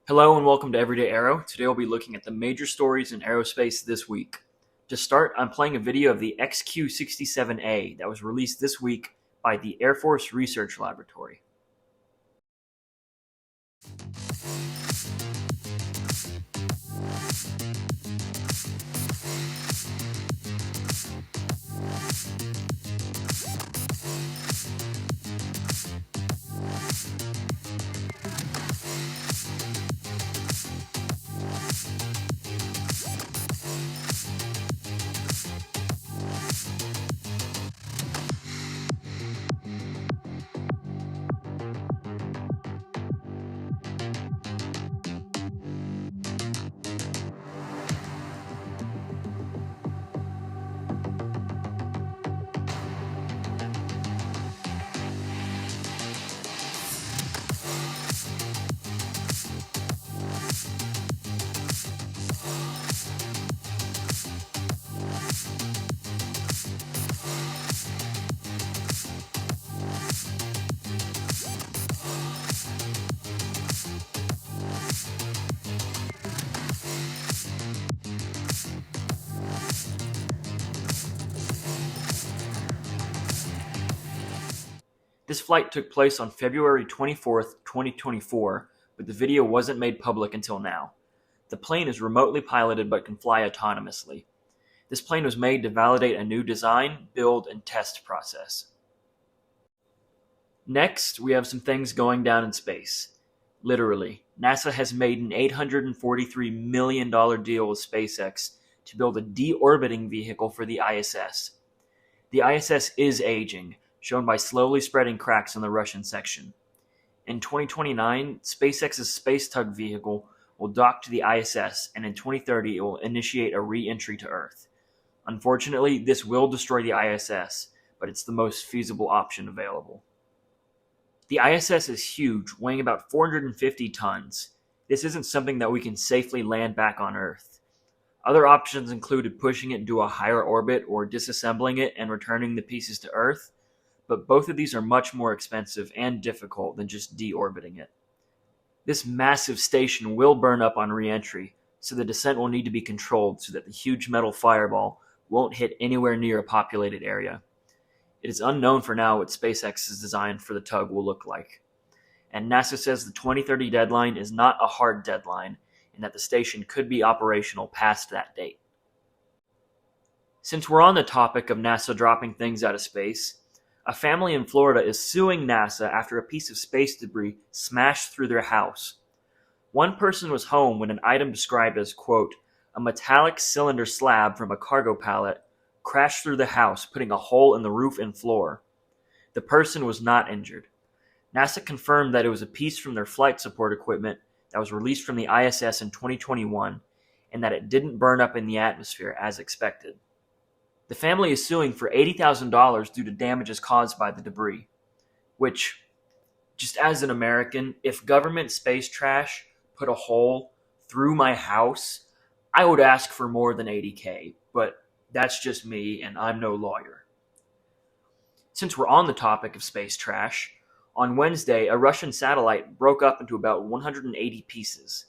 Hello and welcome to Everyday Aero. Today we'll be looking at the major stories in aerospace this week. To start, I'm playing a video of the XQ-67A that was released this week by the Air Force Research Laboratory. This flight took place on February 24th, 2024, but the video wasn't made public until now. The plane is remotely piloted but can fly autonomously. This plane was made to validate a new design, build, and test process. Next, we have some things going down in space. Literally, NASA has made an $843 million deal with SpaceX to build a deorbiting vehicle for the ISS. The ISS is aging, shown by slowly spreading cracks in the Russian section. In 2029, SpaceX's space tug vehicle will dock to the ISS, and in 2030 it will initiate a re-entry to Earth. Unfortunately, this will destroy the ISS, but it's the most feasible option available. The ISS is huge, weighing about 450 tons. This isn't something that we can safely land back on Earth. Other options included pushing it into a higher orbit or disassembling it and returning the pieces to Earth, but both of these are much more expensive and difficult than just deorbiting it. This massive station will burn up on re-entry, so the descent will need to be controlled so that the huge metal fireball won't hit anywhere near a populated area. It is unknown for now what SpaceX's design for the tug will look like. And NASA says the 2030 deadline is not a hard deadline, and that the station could be operational past that date. Since we're on the topic of NASA dropping things out of space, a family in Florida is suing NASA after a piece of space debris smashed through their house. One person was home when an item described as, quote, a metallic cylinder slab from a cargo pallet crashed through the house, putting a hole in the roof and floor. The person was not injured. NASA confirmed that it was a piece from their flight support equipment that was released from the ISS in 2021, and that it didn't burn up in the atmosphere as expected. The family is suing for $80,000 due to damages caused by the debris, which, just as an American, if government space trash put a hole through my house, I would ask for more than $80K, but that's just me and I'm no lawyer. Since we're on the topic of space trash, on Wednesday, a Russian satellite broke up into about 180 pieces.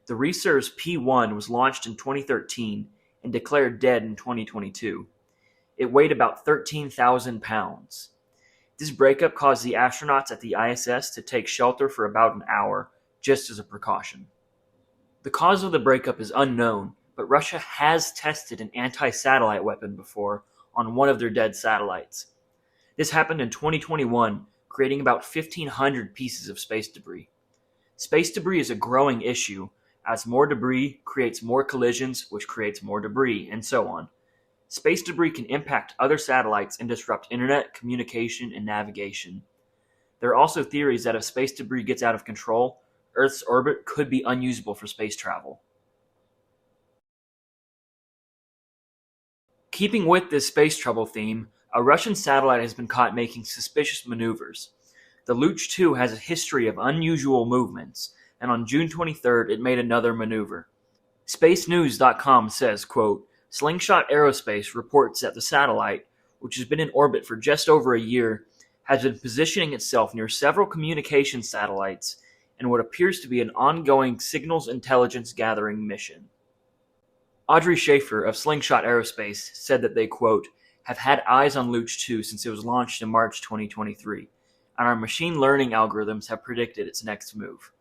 The Resurs P-1 was launched in 2013 and declared dead in 2022. It weighed about 13,000 pounds. This breakup caused the astronauts at the ISS to take shelter for about an hour, just as a precaution. The cause of the breakup is unknown, but Russia has tested an anti-satellite weapon before on one of their dead satellites. This happened in 2021, creating about 1,500 pieces of space debris. Space debris is a growing issue, as more debris creates more collisions, which creates more debris, and so on. Space debris can impact other satellites and disrupt internet, communication, and navigation. There are also theories that if space debris gets out of control, Earth's orbit could be unusable for space travel. Keeping with this space trouble theme, a Russian satellite has been caught making suspicious maneuvers. The Luch 2 has a history of unusual movements, and on June 23rd it made another maneuver. SpaceNews.com says, quote, Slingshot Aerospace reports that the satellite, which has been in orbit for just over a year, has been positioning itself near several communication satellites and what appears to be an ongoing signals intelligence gathering mission. Audrey Schaefer of Slingshot Aerospace said that they, quote, have had eyes on Luch 2 since it was launched in March 2023, and our machine learning algorithms have predicted its next move.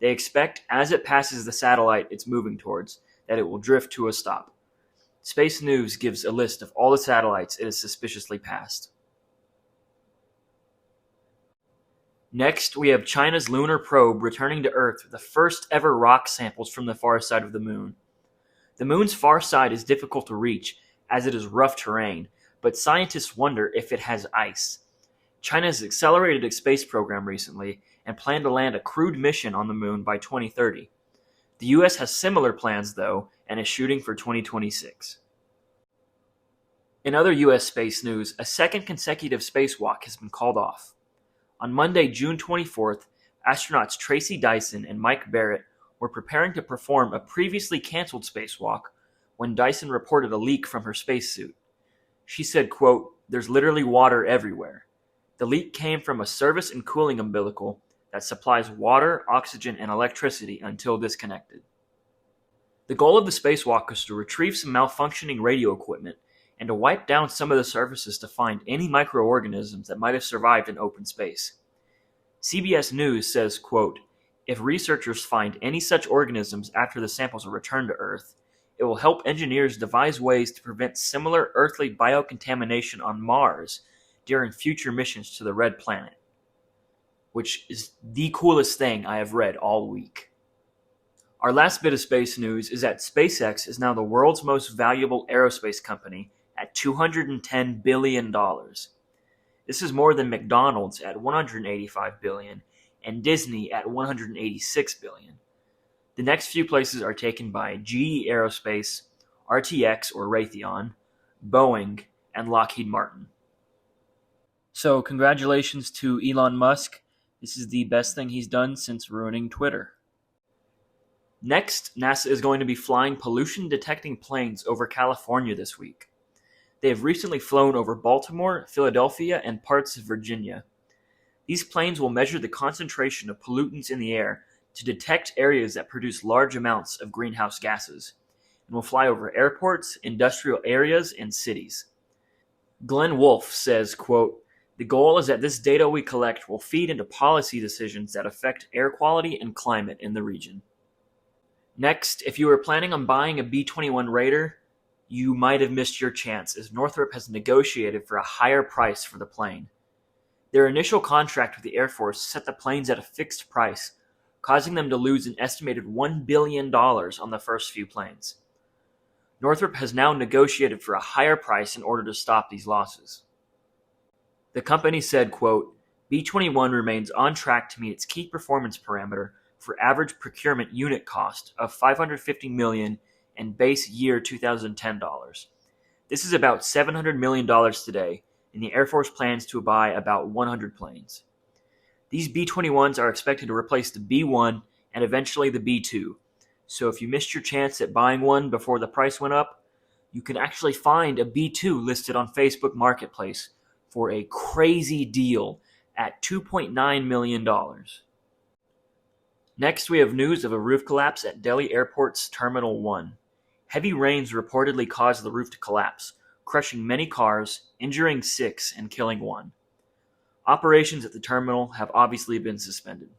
They expect, as it passes the satellite it's moving towards, that it will drift to a stop. Space News gives a list of all the satellites it has suspiciously passed. Next, we have China's lunar probe returning to Earth with the first ever rock samples from the far side of the moon. The moon's far side is difficult to reach, as it is rough terrain, but scientists wonder if it has ice. China has accelerated its space program recently and planned to land a crewed mission on the moon by 2030. The US has similar plans, though, and is shooting for 2026. In other US space news, a second consecutive spacewalk has been called off. On Monday, June 24th, astronauts Tracy Dyson and Mike Barrett were preparing to perform a previously canceled spacewalk when Dyson reported a leak from her spacesuit. She said, quote, "There's literally water everywhere." The leak came from a service and cooling umbilical that supplies water, oxygen, and electricity until disconnected. The goal of the spacewalk was to retrieve some malfunctioning radio equipment and to wipe down some of the surfaces to find any microorganisms that might have survived in open space. CBS News says, quote, "If researchers find any such organisms after the samples are returned to Earth, it will help engineers devise ways to prevent similar earthly biocontamination on Mars during future missions to the Red Planet," which is the coolest thing I have read all week. Our last bit of space news is that SpaceX is now the world's most valuable aerospace company at $210 billion. This is more than McDonald's at $185 billion and Disney at $186 billion. The next few places are taken by GE Aerospace, RTX or Raytheon, Boeing, and Lockheed Martin. So congratulations to Elon Musk. This is the best thing he's done since ruining Twitter. Next, NASA is going to be flying pollution-detecting planes over California this week. They have recently flown over Baltimore, Philadelphia, and parts of Virginia. These planes will measure the concentration of pollutants in the air to detect areas that produce large amounts of greenhouse gases, and will fly over airports, industrial areas, and cities. Glenn Wolfe says, quote, "The goal is that this data we collect will feed into policy decisions that affect air quality and climate in the region." Next, if you were planning on buying a B-21 Raider, you might have missed your chance as Northrop has negotiated for a higher price for the plane. Their initial contract with the Air Force set the planes at a fixed price, causing them to lose an estimated $1 billion on the first few planes. Northrop has now negotiated for a higher price in order to stop these losses. The company said, quote, "B-21 remains on track to meet its key performance parameter for average procurement unit cost of $550 million and base year 2010 dollars. This is about $700 million today, and the Air Force plans to buy about 100 planes. These B-21s are expected to replace the B-1 and eventually the B-2, so if you missed your chance at buying one before the price went up, you can actually find a B-2 listed on Facebook Marketplace for a crazy deal at $2.9 million. Next, we have news of a roof collapse at Delhi Airport's Terminal 1. Heavy rains reportedly caused the roof to collapse, crushing many cars, injuring 6, and killing 1. Operations at the terminal have obviously been suspended.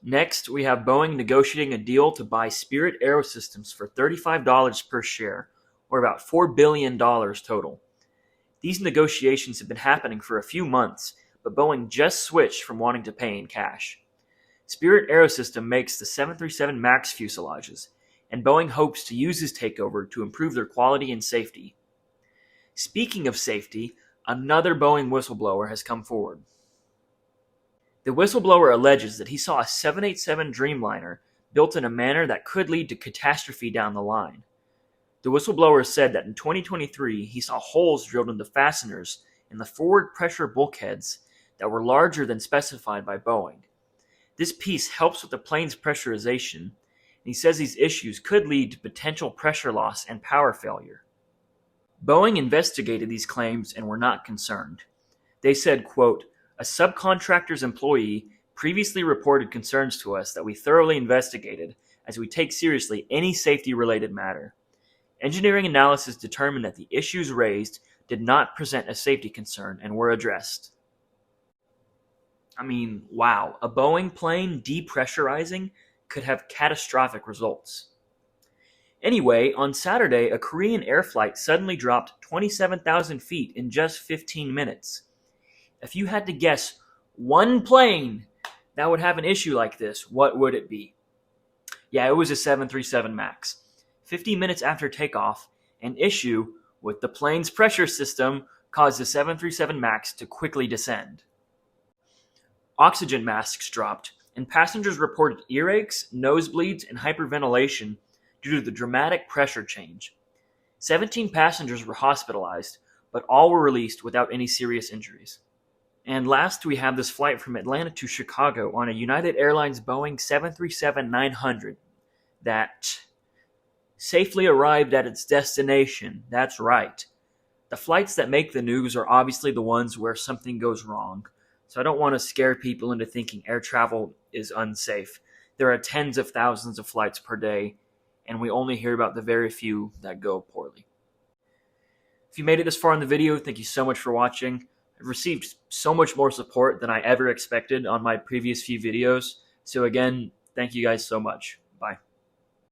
Next, we have Boeing negotiating a deal to buy Spirit Aerosystems for $35 per share, or about $4 billion total. These negotiations have been happening for a few months, but Boeing just switched from wanting to pay in cash. Spirit Aerosystem makes the 737 MAX fuselages, and Boeing hopes to use this takeover to improve their quality and safety. Speaking of safety, another Boeing whistleblower has come forward. The whistleblower alleges that he saw a 787 Dreamliner built in a manner that could lead to catastrophe down the line. The whistleblower said that in 2023 he saw holes drilled into fasteners in the forward pressure bulkheads that were larger than specified by Boeing. This piece helps with the plane's pressurization, and he says these issues could lead to potential pressure loss and power failure. Boeing investigated these claims and were not concerned. They said, quote, "A subcontractor's employee previously reported concerns to us that we thoroughly investigated as we take seriously any safety-related matter. Engineering analysis determined that the issues raised did not present a safety concern and were addressed." I mean, wow, a Boeing plane depressurizing could have catastrophic results. Anyway, on Saturday, a Korean air flight suddenly dropped 27,000 feet in just 15 minutes. If you had to guess one plane that would have an issue like this, what would it be? Yeah, it was a 737 MAX. 50 minutes after takeoff, an issue with the plane's pressure system caused the 737 MAX to quickly descend. Oxygen masks dropped, and passengers reported earaches, nosebleeds, and hyperventilation due to the dramatic pressure change. 17 passengers were hospitalized, but all were released without any serious injuries. And last, we have this flight from Atlanta to Chicago on a United Airlines Boeing 737-900 that safely arrived at its destination. That's right. The flights that make the news are obviously the ones where something goes wrong. So I don't want to scare people into thinking air travel is unsafe. There are tens of thousands of flights per day, and we only hear about the very few that go poorly. If you made it this far in the video, thank you so much for watching. I've received so much more support than I ever expected on my previous few videos. So again, thank you guys so much.